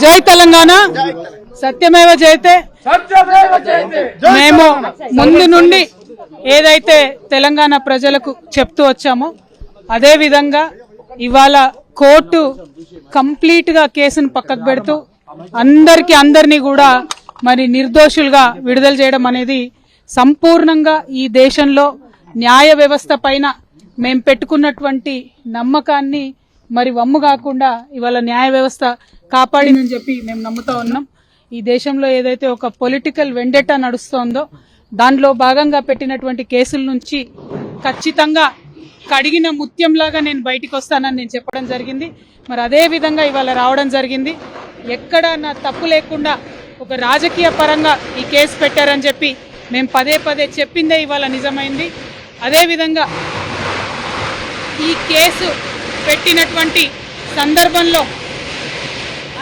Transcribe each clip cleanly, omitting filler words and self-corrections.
జై తెలంగాణ, సత్యమేవ జయతే. మేము ముందు నుండి ఏదైతే తెలంగాణ ప్రజలకు చెప్తూ వచ్చామో అదే విధంగా ఇవాళ కోర్టు కంప్లీట్ గా కేసును పక్కకు పెడుతూ అందరినీ కూడా మరి నిర్దోషులుగా విడుదల చేయడం అనేది సంపూర్ణంగా ఈ దేశంలో న్యాయ వ్యవస్థ పైన మేము పెట్టుకున్నటువంటి నమ్మకాన్ని మరి వమ్ము కాకుండా ఇవాళ న్యాయ వ్యవస్థ కాపాడిందని చెప్పి మేము నమ్ముతా ఉన్నాం. ఈ దేశంలో ఏదైతే ఒక పొలిటికల్ వెండెటా నడుస్తోందో దానిలో భాగంగా పెట్టినటువంటి కేసుల నుంచి ఖచ్చితంగా కడిగిన ముత్యంలాగా నేను బయటికి వస్తానని నేను చెప్పడం జరిగింది. మరి అదే విధంగా ఇవాళ రావడం జరిగింది. ఎక్కడ నా తప్పు లేకుండా ఒక రాజకీయ పరంగా ఈ కేసు పెట్టారని చెప్పి మేము పదే చెప్పిందే ఇవాళ నిజమైంది. అదేవిధంగా ఈ కేసు పెట్టినటువంటి సందర్భంలో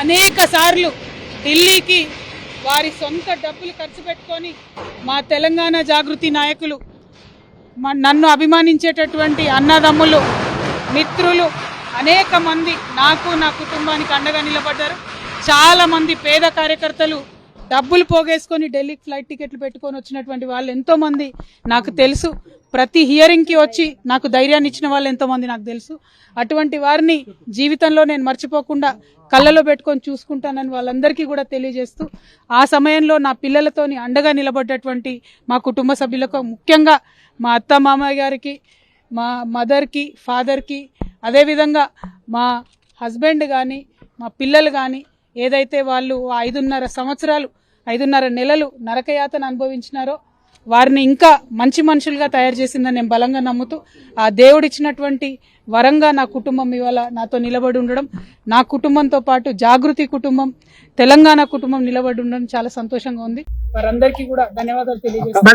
అనేక సార్లు ఢిల్లీకి వారి సొంత డబ్బులు ఖర్చు పెట్టుకొని మా తెలంగాణ జాగృతి నాయకులు, నన్ను అభిమానించేటటువంటి అన్నదమ్ములు, మిత్రులు అనేక మంది నాకు నా కుటుంబానికి అండగా నిలబడ్డారు. చాలా మంది పేద కార్యకర్తలు డబ్బులు పోగేసుకొని ఢిల్లీకి ఫ్లైట్ టికెట్లు పెట్టుకొని వచ్చినటువంటి వాళ్ళు ఎంతో మంది నాకు తెలుసు. ప్రతి హియరింగ్ కి వచ్చి నాకు ధైర్యాన్ని ఇచ్చిన వాళ్ళు ఎంతో మంది నాకు తెలుసు. అటువంటి వారిని జీవితంలో నేను మర్చిపోకుండా కళ్ళలో పెట్టుకొని చూసుకుంటానని వాళ్ళందరికీ కూడా తెలియజేస్తూ, ఆ సమయంలో నా పిల్లలతోని అండగా నిలబడ్డటువంటి మా కుటుంబ సభ్యులకు, ముఖ్యంగా మా అత్త మామయ్య గారికి, మా మదర్కి, ఫాదర్కి, అదేవిధంగా మా హస్బెండ్ కానీ మా పిల్లలు కానీ ఏదైతే వాళ్ళు 5.5 సంవత్సరాలు 5.5 నెలలు నరకయాతన అనుభవించినారో వారిని ఇంకా మంచి మనుషులుగా తయారు చేసిందని నేను బలంగా నమ్ముతూ, ఆ దేవుడిచ్చినటువంటి వరంగా నా కుటుంబం ఇవాళ నాతో నిలబడి ఉండడం, నా కుటుంబంతో పాటు జాగృతి కుటుంబం, తెలంగాణ కుటుంబం నిలబడి ఉండడం చాలా సంతోషంగా ఉంది. వారందరికీ కూడా ధన్యవాదాలు తెలియజేస్తాను.